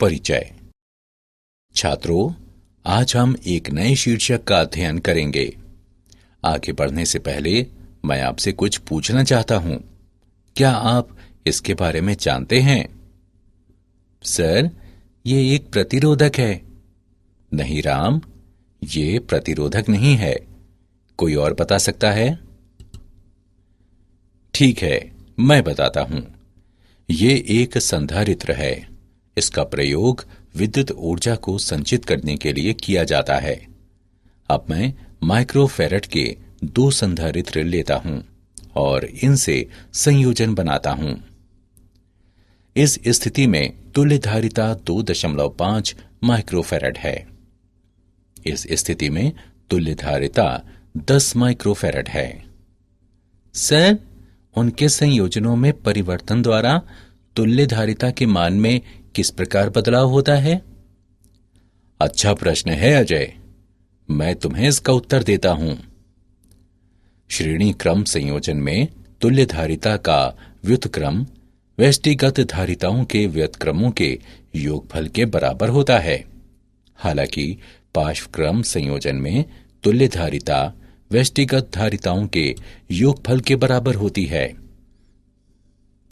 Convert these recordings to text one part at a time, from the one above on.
परिचय। छात्रों, आज हम एक नए शीर्षक का अध्ययन करेंगे। आगे बढ़ने से पहले मैं आपसे कुछ पूछना चाहता हूं। क्या आप इसके बारे में जानते हैं? सर, ये एक प्रतिरोधक है। नहीं राम, ये प्रतिरोधक नहीं है। कोई और बता सकता है? ठीक है, मैं बताता हूं। ये एक संधारित्र है। इसका प्रयोग विद्युत ऊर्जा को संचित करने के लिए किया जाता है। अब मैं माइक्रोफैराड के 2 संधारित्र लेता हूं और इनसे संयोजन बनाता हूं। इस स्थिति में तुल्य धारिता 2.5 माइक्रोफैराड है। इस स्थिति में तुल्य धारिता 10 माइक्रोफैराड है। सर, उनके संयोजनों में परिवर्तन द्वारा तुल्य धारिता के मान में किस प्रकार बदलाव होता है? अच्छा प्रश्न है अजय। मैं तुम्हें इसका उत्तर देता हूं। श्रेणी क्रम संयोजन में तुल्य धारिता का व्युत्क्रम व्यष्टिगत धारिताओं के व्युत्क्रमों के योगफल के बराबर होता है। हालांकि पार्श्व क्रम संयोजन में तुल्य धारिता व्यष्टिगत धारिताओं के योगफल के बराबर होती है।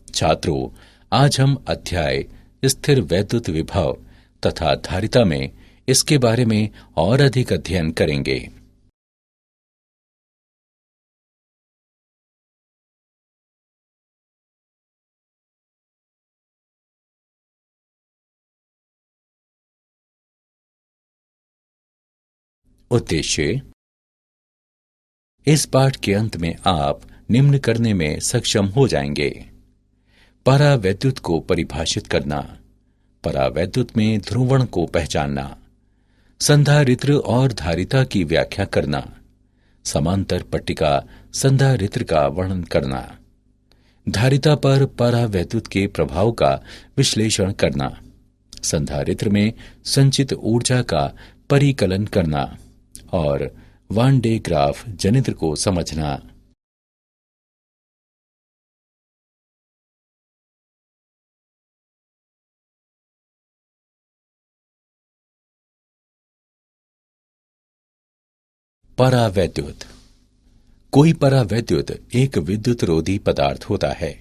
छात्रों, आज हम अध्याय स्थिर वैद्युत विभव तथा धारिता में इसके बारे में और अधिक अध्ययन करेंगे। उद्देश्य। इस पाठ के अंत में आप निम्न करने में सक्षम हो जाएंगे। परावैद्युत को परिभाषित करना, परावैद्युत में ध्रुवण को पहचानना, संधारित्र और धारिता की व्याख्या करना, समांतर पट्टिका संधारित्र का वर्णन करना, धारिता पर परावैद्युत के प्रभाव का विश्लेषण करना, संधारित्र में संचित ऊर्जा का परिकलन करना और वान डे ग्राफ जनित्र को समझना। परावैद्युत। कोई परावैद्युत एक विद्युत रोधी पदार्थ होता है,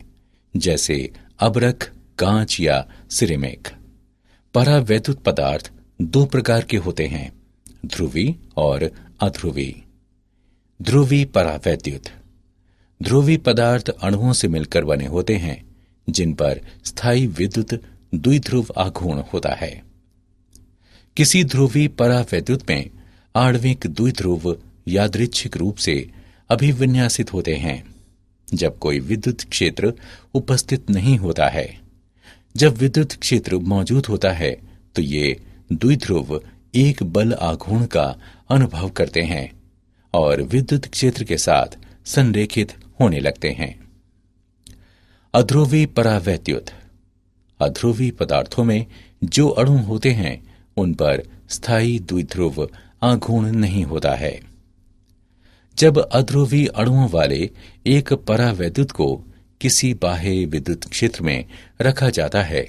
जैसे अबरख, कांच या सिरेमिक। परावैद्युत पदार्थ 2 प्रकार के होते हैं, ध्रुवी और अध्रुवी। ध्रुवी परावैद्युत। ध्रुवी पदार्थ अणुओं से मिलकर बने होते हैं, जिन पर स्थायी विद्युत द्विध्रुव आघूर्ण होता है। किसी ध्रुवी परावैद्युत में आणविक द्विध्रुव यादृच्छिक रूप से अभिविन्यासित होते हैं जब कोई विद्युत क्षेत्र उपस्थित नहीं होता है। जब विद्युत क्षेत्र मौजूद होता है तो ये द्विध्रुव एक बल आघूर्ण का अनुभव करते हैं और विद्युत क्षेत्र के साथ संरेखित होने लगते हैं। अध्रुवी परावैद्युत। अध्रुवी पदार्थों में जो अणु होते हैं उन पर स्थायी द्विध्रुव आघूर्ण नहीं होता है। जब अध्रुवी अणुओं वाले एक परावैद्युत को किसी बाह्य विद्युत क्षेत्र में रखा जाता है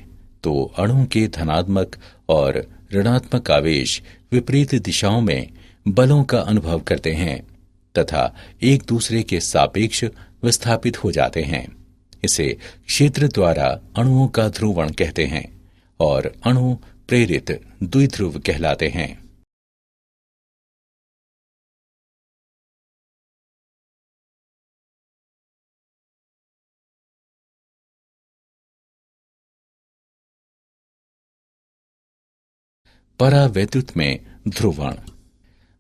तो अणु के धनात्मक और ऋणात्मक आवेश विपरीत दिशाओं में बलों का अनुभव करते हैं तथा एक दूसरे के सापेक्ष विस्थापित हो जाते हैं। इसे क्षेत्र द्वारा अणुओं का ध्रुवण कहते हैं और अणु प्रेरित द्विध्रुव कहलाते हैं। परावैद्युत में ध्रुवण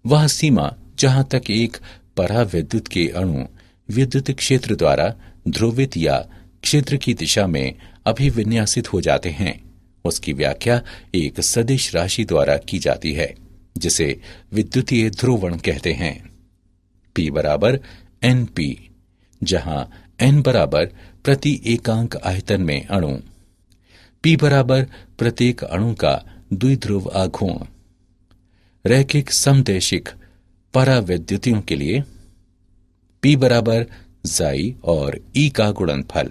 वह सीमा जहां तक एक परावैद्युत के अणु विद्युत क्षेत्र द्वारा ध्रुवित या क्षेत्र की दिशा में अभिविन्यासित हो जाते हैं, उसकी व्याख्या एक सदिश राशि द्वारा की जाती है जिसे विद्युतीय ध्रुवण कहते हैं। P बराबर NP, जहां N बराबर प्रति एकांक आयतन में अणु, P बराबर प्रत्येक अणु का द्विध्रुव आघूर्ण। रैखिक समदैशिक परावैद्युतियों के लिए P बराबर जाई और E का गुणनफल,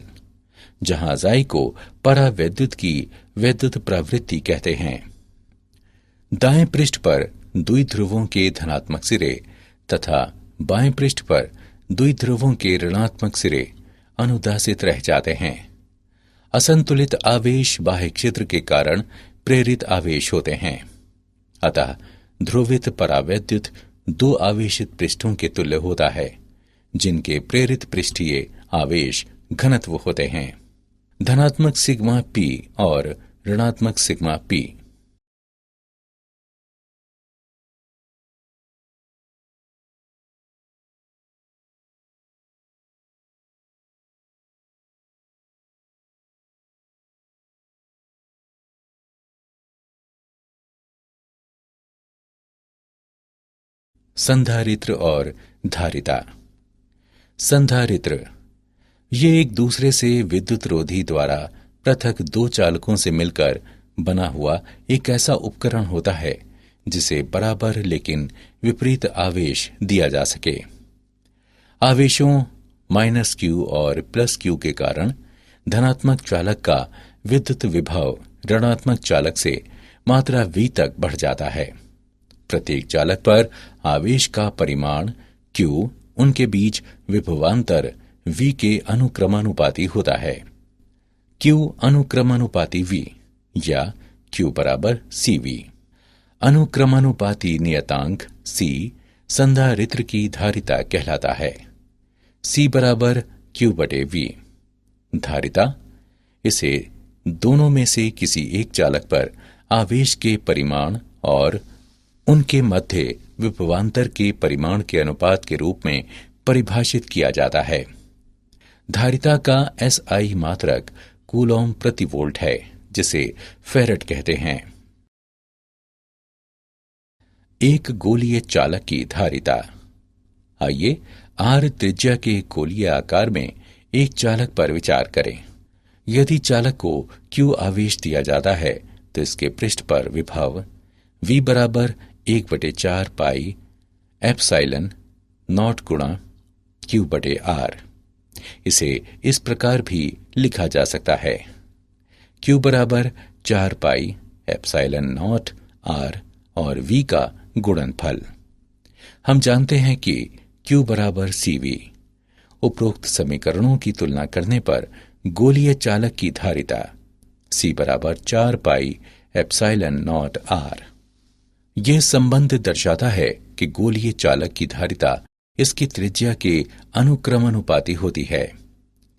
जहां जाई को परावैद्युत की वैद्युत प्रवृत्ति कहते हैं। दाएं पृष्ठ पर द्विध्रुवों के धनात्मक सिरे तथा बाएं पृष्ठ पर द्विध्रुवों के ऋणात्मक सिरे अनुदासित रह जाते हैं। असंतुलित आवेश बाह्य क्षेत्र के कारण प्रेरित आवेश होते हैं। अतः ध्रुवित परावैद्युत दो आवेशित पृष्ठों के तुल्य होता है, जिनके प्रेरित पृष्ठीय आवेश घनत्व होते हैं, धनात्मक सिग्मा पी और ऋणात्मक सिग्मा पी। संधारित्र और धारिता। संधारित्र ये एक दूसरे से विद्युत रोधी द्वारा पृथक दो चालकों से मिलकर बना हुआ एक ऐसा उपकरण होता है जिसे बराबर लेकिन विपरीत आवेश दिया जा सके। आवेशों -q और +q के कारण धनात्मक चालक का विद्युत विभव ऋणात्मक चालक से मात्रा v तक बढ़ जाता है। प्रत्येक चालक पर आवेश का परिमाण q उनके बीच विभवांतर v के अनुक्रमानुपाती होता है। q अनुक्रमानुपाती v या q बराबर cv। अनुक्रमानुपाती नियतांक c संधारित्र की धारिता कहलाता है। c बराबर q बटे v। धारिता इसे दोनों में से किसी एक चालक पर आवेश के परिमाण और उनके मध्य विभवांतर के परिमाण के अनुपात के रूप में परिभाषित किया जाता है। धारिता का SI मात्रक कूलॉम प्रति वोल्ट है, जिसे फेरेड कहते हैं। एक गोलीय चालक की धारिता। आइए R त्रिज्या के गोलीय आकार में एक चालक पर विचार करें। यदि चालक को Q आवेश दिया जाता है तो इसके पृष्ठ पर विभव V बराबर 1/4 पाई एप्सिलॉन नॉट गुणा Q बटे R। इसे इस प्रकार भी लिखा जा सकता है, Q बराबर 4 पाई एप्सिलॉन नॉट R और V का गुणनफल। हम जानते हैं कि Q बराबर CV। उपरोक्त समीकरणों की तुलना करने पर गोलीय चालक की धारिता C बराबर 4 पाई एप्सिलॉन नॉट R। यह संबंध दर्शाता है कि गोलीय चालक की धारिता इसकी त्रिज्या के अनुक्रमानुपाती होती है।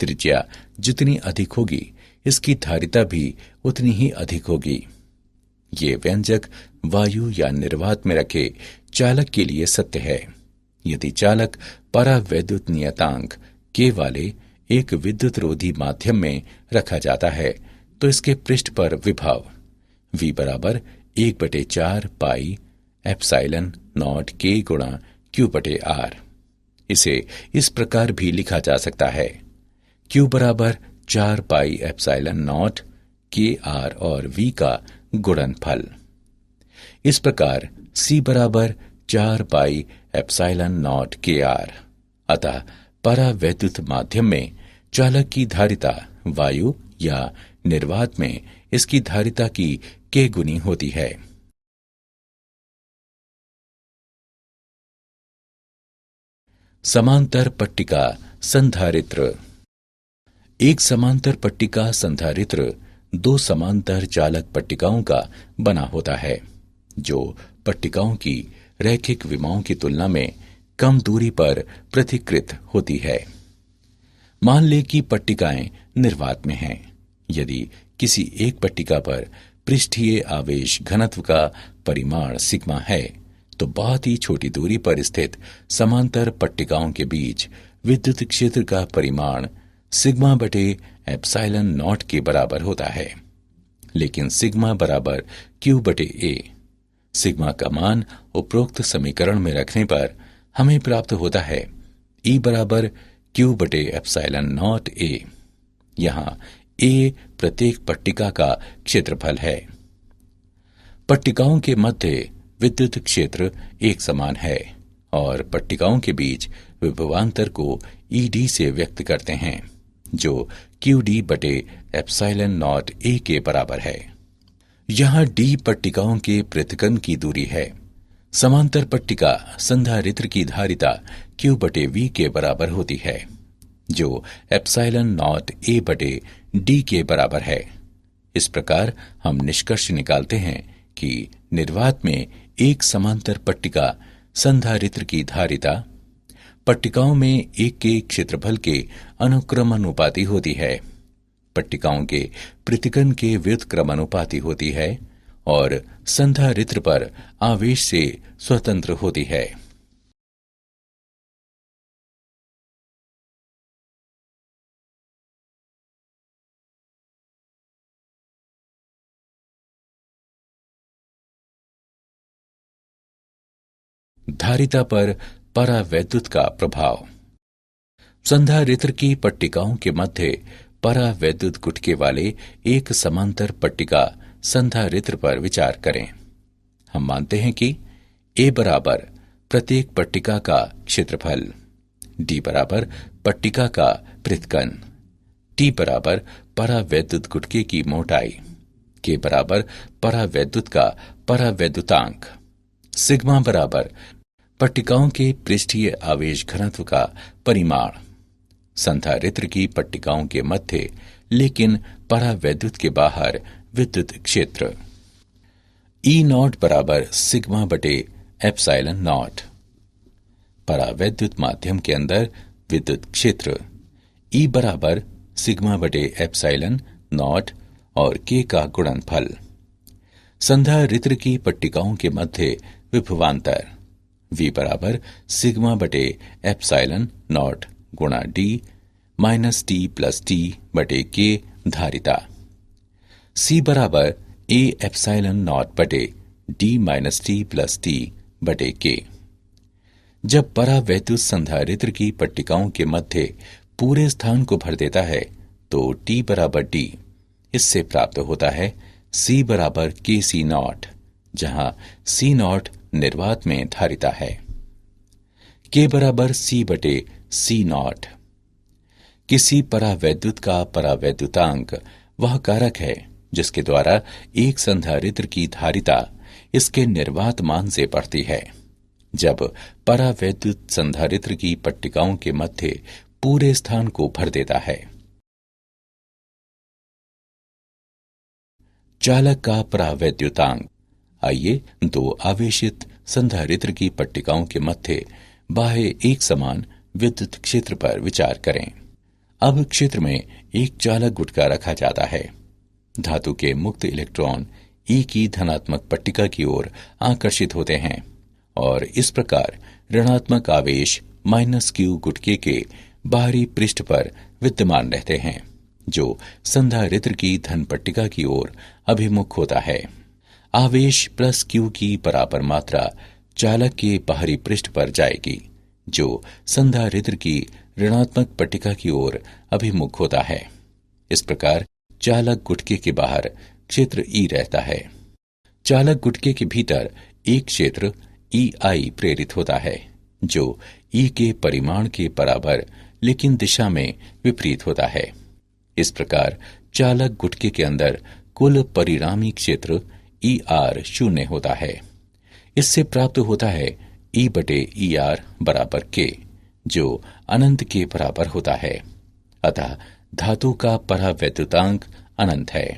त्रिज्या जितनी अधिक होगी, इसकी धारिता भी उतनी ही अधिक होगी। ये व्यंजक वायु या निर्वात में रखे चालक के लिए सत्य है। यदि चालक परावैद्युत नियतांक K वाले एक विद्युत रोधी माध्यम में रखा जाता है तो इसके पृष्ठ पर विभव V बराबर 1/4 पाई एप्सिलॉन नॉट K गुणा Q बटे R। इसे इस प्रकार भी लिखा जा सकता है, Q बराबर 4 pi epsilon not K R और V का गुणनफल। इस प्रकार C बराबर 4 pi epsilon not K R। अतः परावैद्युत माध्यम में चालक की धारिता वायु या निर्वात में इसकी धारिता की K गुनी होती है। समांतर पट्टिका संधारित्र। एक समांतर पट्टिका संधारित्र दो समांतर चालक पट्टिकाओं का बना होता है, जो पट्टिकाओं की रैखिक विमाओं की तुलना में कम दूरी पर पृथक्कृत होती है। मान लें कि पट्टिकाएं निर्वात में हैं। यदि किसी एक पट्टिका पर पृष्ठीय आवेश घनत्व का परिमाण सिग्मा है तो बहुत ही छोटी दूरी पर स्थित समांतर पट्टिकाओं के बीच विद्युत क्षेत्र का परिमाण सिग्मा बटे एप्सिलॉन नॉट के बराबर होता है। लेकिन सिग्मा बराबर Q बटे A। सिग्मा का मान उपरोक्त समीकरण में रखने पर हमें प्राप्त होता है E बराबर Q बटे एप्सिलॉन नॉट A। यहाँ A प्रत्येक पट्टिका का क्षेत्रफल है। पट्टिकाओं के मध्य विद्युत क्षेत्र एक समान है और पट्टिकाओं के बीच विभवांतर को ED से व्यक्त करते हैं। जो क्यू डी बटे एप्सिलॉन नॉट ए के बराबर है। यहां डी पट्टिकाओं के पृथक्कन की दूरी है। समांतर पट्टिका संधारित्र की धारिता क्यू बटे वी के बराबर होती है, जो एप्सिलॉन नॉट ए बटे डी के बराबर है। इस प्रकार हम निष्कर्ष निकालते हैं कि निर्वात में एक समांतर पट्टिका संधारित्र की धारिता पट्टिकाओं में एक के क्षेत्रफल के अनुक्रमानुपाती होती है, पट्टिकाओं के पृथक्कन के व्युत्क्रमानुपाती होती है और संधारित्र पर आवेश से स्वतंत्र होती है। धारिता पर परावैद्युत का प्रभाव। संधारित्र की पट्टिकाओं के मध्य परावैद्युत गुटके वाले एक समांतर पट्टिका संधारित्र पर विचार करें। हम मानते हैं कि ए बराबर प्रत्येक पट्टिका का क्षेत्रफल, डी बराबर पट्टिका का पृथक्कन, टी बराबर परावैद्युत गुटके की मोटाई, के बराबर परावैद्युत का परावैद्युतांक, सिग्मा बराबर पट्टिकाओं के पृष्ठीय आवेश घनत्व का परिमाण, संधारित्र की पट्टिकाओं के मध्य लेकिन परावैद्युत के बाहर विद्युत क्षेत्र। ई नॉट बराबर सिग्मा बटे एप्सिलॉन नॉट। परावैद्युत माध्यम के अंदर विद्युत क्षेत्र ई बराबर सिग्मा बटे एप्सिलॉन नॉट और के का गुणनफल। संधारित्र की पट्टिकाओं के मध्य विभवांतर V बराबर सिग्मा बटे एप्सिलॉन नॉट गुणा D minus T plus T बटे के धारिता। C बराबर ए एप्सिलॉन नॉट बटे D minus T plus T बटे के। जब परावैद्युत संधारित्र की पट्टिकाओं के मध्य पूरे स्थान को भर देता है तो T बराबर D इससे प्राप्त होता है C बराबर के सी नॉट, जहां C नॉट निर्वात में धारिता है। के बराबर C बटे C नॉट। किसी परावैद्युत का परावैद्युतांक वह कारक है जिसके द्वारा एक संधारित्र की धारिता इसके निर्वात मान से बढ़ती है जब परावैद्युत संधारित्र की पट्टिकाओं के मध्य पूरे स्थान को भर देता है। चालक का परावैद्युतांक। आइए दो आवेशित संधारित्र की पट्टिकाओं के मध्य बाह्य एक समान विद्युत क्षेत्र पर विचार करें। अब क्षेत्र में एक चालक गुटका रखा जाता है। धातु के मुक्त इलेक्ट्रॉन ई की धनात्मक पट्टिका की ओर आकर्षित होते हैं और इस प्रकार ऋणात्मक आवेश माइनस क्यू गुटके के बाहरी पृष्ठ पर विद्यमान रहते हैं, जो संधारित्र की धन पट्टिका की ओर अभिमुख होता है। आवेश प्लस क्यू की बराबर मात्रा चालक के बाहरी पृष्ठ पर जाएगी, जो संधारित्र की ऋणात्मक पट्टिका की ओर अभिमुख होता है। इस प्रकार चालक गुटके के बाहर क्षेत्र ई रहता है। चालक गुटके के भीतर एक क्षेत्र ई आई प्रेरित होता है, जो ई के परिमाण के बराबर लेकिन दिशा में विपरीत होता है। इस प्रकार चालक गुटके के अंदर कुल परिणामी क्षेत्र ई आर शून्य होता है। इससे प्राप्त होता है ई बटे ई आर बराबर के, जो अनंत के बराबर होता है। अतः धातु का परावैद्युतांक अनंत है।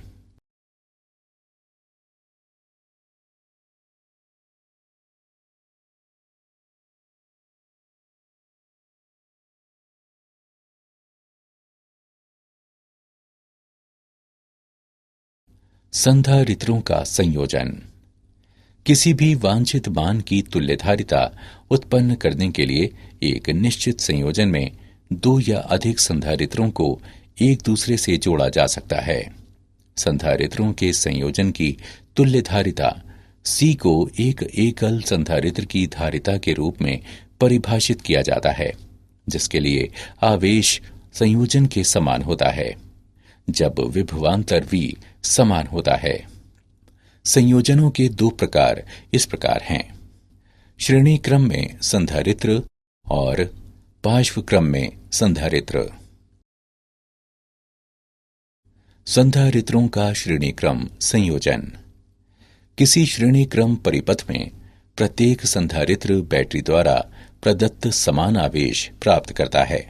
संधारित्रों का संयोजन। किसी भी वांछित मान की तुल्यधारिता उत्पन्न करने के लिए एक निश्चित संयोजन में दो या अधिक संधारित्रों को एक दूसरे से जोड़ा जा सकता है। संधारित्रों के संयोजन की तुल्यधारिता C को एक एकल संधारित्र की धारिता के रूप में परिभाषित किया जाता है, जिसके लिए आवेश संयोजन के समान होता है जब विभवांतर V समान होता है। संयोजनों के दो प्रकार इस प्रकार हैं: श्रेणी क्रम में संधारित्र और पार्श्व क्रम में संधारित्र। संधारित्रों का श्रेणीक्रम संयोजन। किसी श्रेणीक्रम परिपथ में प्रत्येक संधारित्र बैटरी द्वारा प्रदत्त समान आवेश प्राप्त करता है,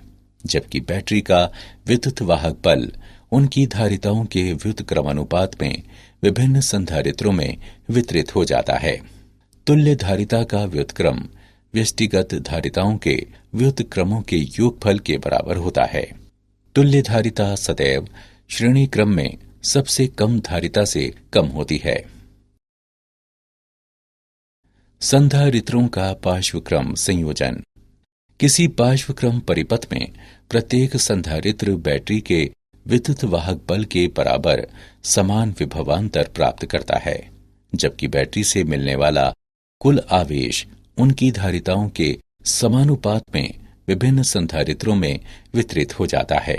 जबकि बैटरी का विद्युत वाहक बल उनकी धारिताओं के व्युत्क्रमानुपात में विभिन्न संधारित्रों में वितरित हो जाता है। तुल्य धारिता का व्युत्क्रम व्यष्टिगत धारिताओं के व्युत्क्रमों के योगफल के बराबर होता है। तुल्य धारिता सदैव श्रेणी क्रम में सबसे कम धारिता से कम होती है। संधारित्रों का पार्श्वक्रम संयोजन। किसी पार्श्वक्रम परिपथ में प्रत्येक संधारित्र बैटरी के विद्युत वाहक बल के बराबर समान विभवांतर प्राप्त करता है, जबकि बैटरी से मिलने वाला कुल आवेश उनकी धारिताओं के समानुपात में विभिन्न संधारित्रों में वितरित हो जाता है।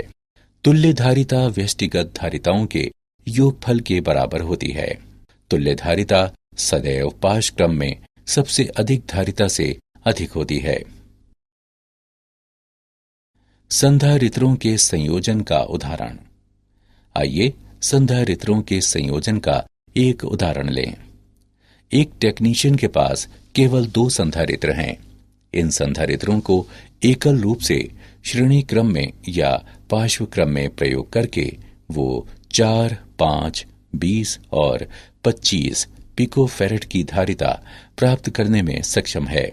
तुल्य धारिता व्यष्टिगत धारिताओं के योगफल के बराबर होती है। तुल्य धारिता सदैव पार्श्वक्रम में सबसे अधिक धारिता से अधिक होती है। संधारित्रों के संयोजन का उदाहरण। आइए संधारित्रों के संयोजन का एक उदाहरण लें। एक टेक्नीशियन के पास केवल 2 संधारित्र हैं। इन संधारित्रों को एकल रूप से श्रेणी क्रम में या पार्श्व क्रम में प्रयोग करके वो 4, 5, 20 और 25 पिकोफैरेड की धारिता प्राप्त करने में सक्षम है।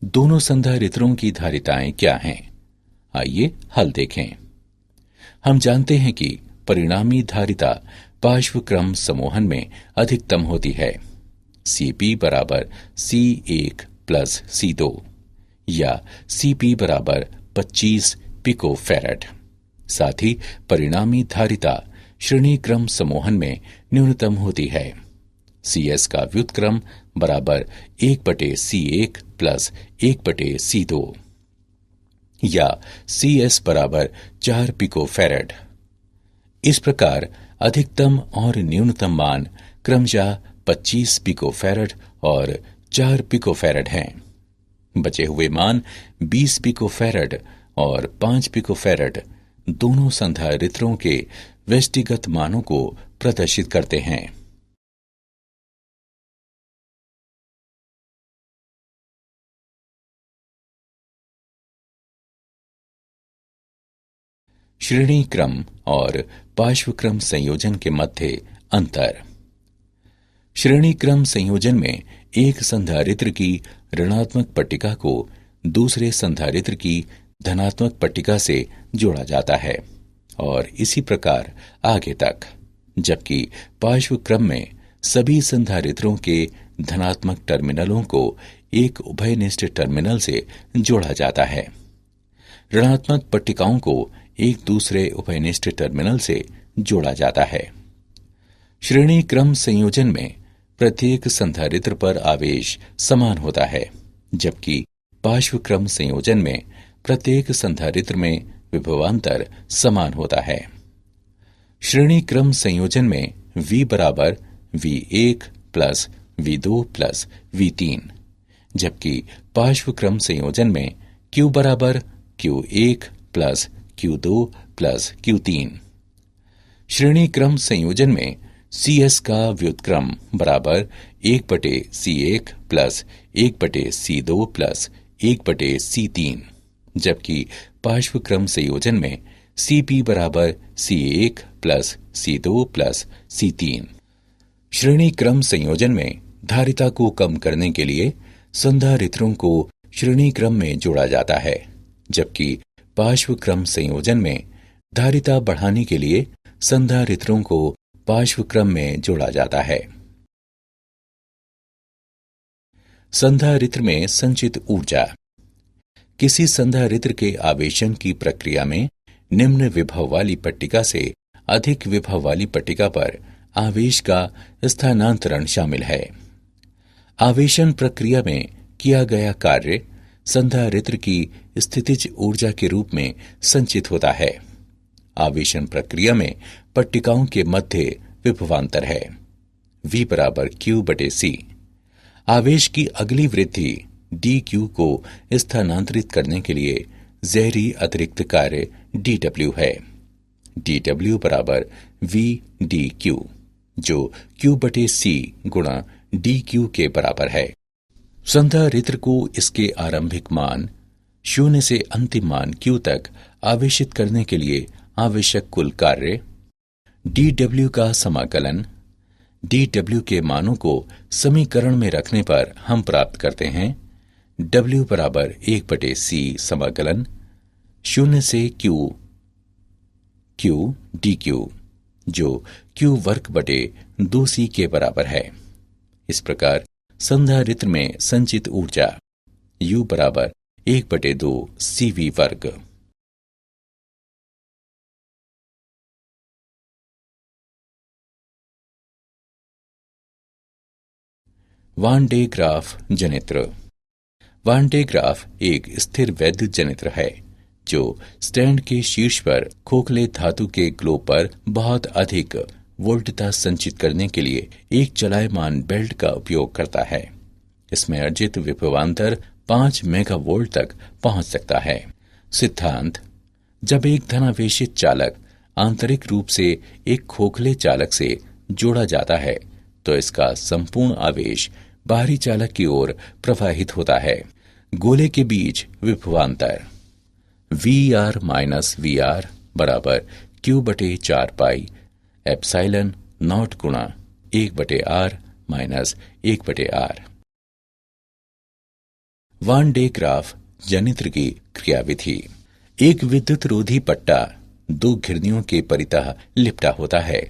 दोनों संधारित्रों की धारिताएं क्या हैं? आइए हल देखें। हम जानते हैं कि परिणामी धारिता पार्श्व क्रम समूहन में अधिकतम होती है। Cp बराबर C1 प्लस C2 या Cp बराबर 25 पिकोफैरेड। साथ ही परिणामी धारिता श्रेणी क्रम समूहन में न्यूनतम होती है। Cs का व्युत्क्रम बराबर 1/C1 प्लस 1/C2 या Cs बराबर 4 पिकोफैरेड। इस प्रकार अधिकतम और न्यूनतम मान क्रमशः 25 पिकोफैरेड और 4 पिकोफैरेड हैं। बचे हुए मान 20 पिकोफैरेड और 5 पिकोफैरेड दोनों संधारित्रों के व्यष्टिगत मानों को प्रदर्शित करते हैं। श्रेणी क्रम और पार्श्वक्रम संयोजन के मध्य अंतर। श्रेणी क्रम संयोजन में एक संधारित्र की ऋणात्मक पट्टिका को दूसरे संधारित्र की धनात्मक पट्टिका से जोड़ा जाता है और इसी प्रकार आगे तक, जबकि पार्श्व क्रम में सभी संधारित्रों के धनात्मक टर्मिनलों को एक उभयनिष्ठ टर्मिनल से जोड़ा जाता है। ऋणात्मक पट्टिकाओं को एक दूसरे उभयनिष्ठ टर्मिनल से जोड़ा जाता है। श्रेणी क्रम संयोजन में प्रत्येक संधारित्र पर आवेश समान होता है, जबकि पार्श्व क्रम संयोजन में प्रत्येक संधारित्र में विभवांतर समान होता है। श्रेणी क्रम संयोजन में V बराबर V1 plus V2 plus V3, जबकि पार्श्व क्रम संयोजन में Q बराबर Q1 plus Q2 plus Q3। श्रेणी क्रम संयोजन में Cs का व्युत्क्रम बराबर 1/C1 plus 1/C2 plus 1/C3, जबकि पार्श्व क्रम संयोजन में Cp बराबर C1 plus C2 plus C3। श्रेणी क्रम संयोजन में धारिता को कम करने के लिए संधारित्रों को श्रेणी क्रम में जोड़ा जाता है, जबकि पार्श्व क्रम संयोजन में धारिता बढ़ाने के लिए संधारित्रों को पार्श्व क्रम में जोड़ा जाता है। संधारित्र में संचित ऊर्जा। किसी संधारित्र के आवेशन की प्रक्रिया में निम्न विभव वाली पट्टिका से अधिक विभव वाली पट्टिका पर आवेश का स्थानांतरण शामिल है। आवेशन प्रक्रिया में किया गया कार्य संधारित्र की स्थितिज ऊर्जा के रूप में संचित होता है। आवेशन प्रक्रिया में पट्टिकाओं के मध्य विभवांतर है। V बराबर Q/C। आवेश की अगली वृद्धि dQ को स्थानांतरित करने के लिए जहरी अतिरिक्त कार्य dW है। dw बराबर v dq, जो q बटे c गुणा dq के बराबर है। संधारित्र को इसके आरंभिक मान 0 से अंतिम मान q तक आवेशित करने के लिए आवश्यक कुल कार्य dw का समाकलन dw के मानों को समीकरण में रखने पर हम प्राप्त करते हैं w बराबर 1/c समाकलन 0 से q dq, जो q वर्ग बटे 2c के बराबर है। इस प्रकार संधारित्र में संचित ऊर्जा U बराबर 1/2 CV वर्ग। वान डे ग्राफ जनित्र। वान डे ग्राफ एक स्थिर वैद्युत जनित्र है जो स्टैंड के शीर्ष पर खोखले धातु के ग्लोब पर बहुत अधिक वोल्टता संचित करने के लिए एक चलायमान बेल्ट का उपयोग करता है। इसमें अर्जित विभवांतर 5 मेगावोल्ट तक पहुंच सकता है। सिद्धांत: जब एक धनावेशित चालक आंतरिक रूप से एक खोखले चालक से जोड़ा जाता है तो इसका संपूर्ण आवेश बाहरी चालक की ओर प्रवाहित होता है। गोले के बीच विभवांतर VR माइनस VR बराबर Q बटे 4 पाई एप्सिलॉन नॉट गुणा 1/R minus 1/R। Van de Graaff जनित्र की क्रियाविधि: एक विद्युत रोधी पट्टा 2 घिरनियों के परितः लिपटा होता है।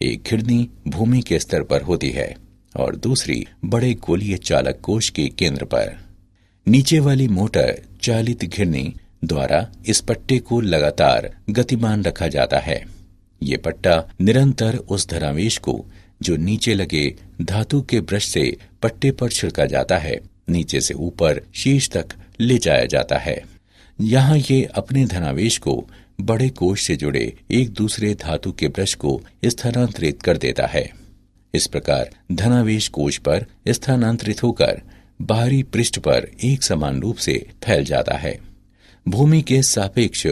एक घिरनी भूमि के स्तर पर होती है और दूसरी बड़े गोलीय चालक कोश के केंद्र पर। नीचे वाली मोटर चालित घिरनी द्वारा इस पट्टे को लगातार गतिमान रखा जाता है। ये पट्टा निरंतर उस धनावेश को जो नीचे लगे धातु के ब्रश से पट्टे पर छिड़का जाता है नीचे से ऊपर शीर्ष तक ले जाया जाता है। यहाँ ये अपने धनावेश को बड़े कोश से जुड़े एक दूसरे धातु के ब्रश को स्थानांतरित कर देता है। इस प्रकार धनावेश कोश पर स्थानांतरित होकर बाहरी पृष्ठ पर एक समान रूप से फैल जाता है। भूमि के सापेक्ष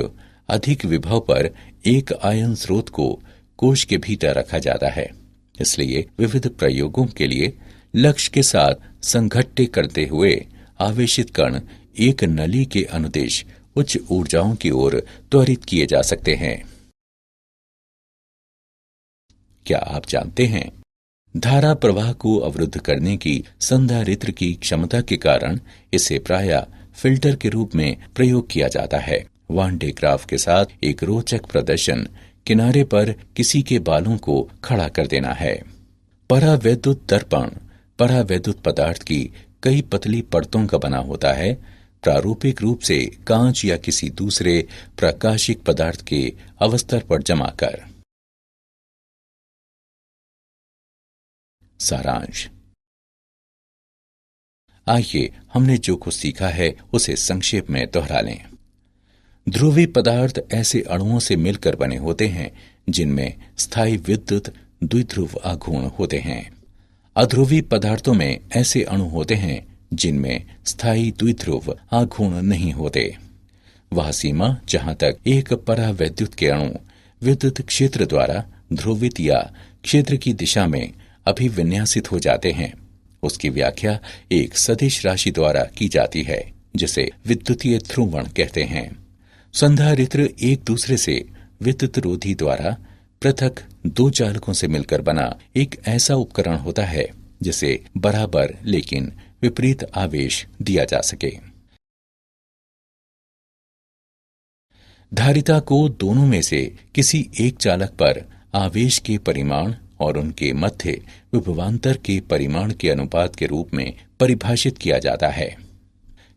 अधिक विभव पर एक आयन स्रोत को कोश के भीतर रखा जाता है। इसलिए विविध प्रयोगों के लिए लक्ष्य के साथ संघट्य करते हुए आवेशित कण एक नली के अनुदिश उच्च ऊर्जाओं की ओर त्वरित किए जा सकते हैं। क्या आप जानते हैं, धारा प्रवाह को अवरुद्ध करने की संधारित्र की क्षमता के कारण इसे प्रायः फिल्टर के रूप में प्रयोग किया जाता है। वान डे ग्राफ के साथ एक रोचक प्रदर्शन किनारे पर किसी के बालों को खड़ा कर देना है। परावैद्युत दर्पण परावैद्युत पदार्थ की कई पतली परतों का बना होता है, प्रारूपिक रूप से कांच या किसी दूसरे प्रकाशिक पदार्थ के अवस्तर पर जमा कर। सारांश: आइए हमने जो कुछ सीखा है उसे संक्षेप में दोहरा लें। ध्रुवीय पदार्थ ऐसे अणुओं से मिलकर बने होते हैं जिनमें स्थायी विद्युत द्विध्रुव आघूर्ण होते हैं। अध्रुवीय पदार्थों में ऐसे अणु होते हैं जिनमें स्थायी द्विध्रुव आघूर्ण नहीं होते। वह सीमा जहां तक एक परावैद्युत के अणु विद्युत क्षेत्र द्वारा ध्रुवित या क्षेत्र की दिशा में अभिविन्यासित हो जाते हैं, उसकी व्याख्या एक सदिश राशि द्वारा की जाती है जिसे विद्युतीय ध्रुवण कहते हैं। संधारित्र एक दूसरे से विद्युत रोधी द्वारा पृथक 2 चालकों से मिलकर बना एक ऐसा उपकरण होता है जिसे बराबर लेकिन विपरीत आवेश दिया जा सके। धारिता को दोनों में से किसी एक चालक पर आवेश के परिमाण और उनके मध्य विभवांतर के परिमाण के अनुपात के रूप में परिभाषित किया जाता है।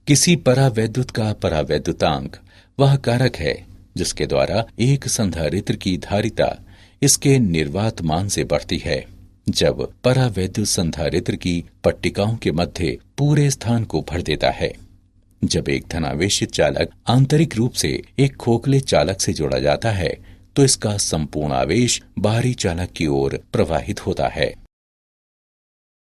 किसी परावैद्युत का परावैद्युतांक वह कारक है जिसके द्वारा एक संधारित्र की धारिता इसके निर्वात मान से बढ़ती है। जब परावैद्युत संधारित्र की पट्टिकाओं के मध्य पूरे स्थान को भर देता है। जब एक धनावेशित चालक आंतरिक रूप से एक खोखले चालक से जोड़ा जाता है तो इसका संपूर्ण आवेश बाहरी चालक की ओर प्रवाहित होता है।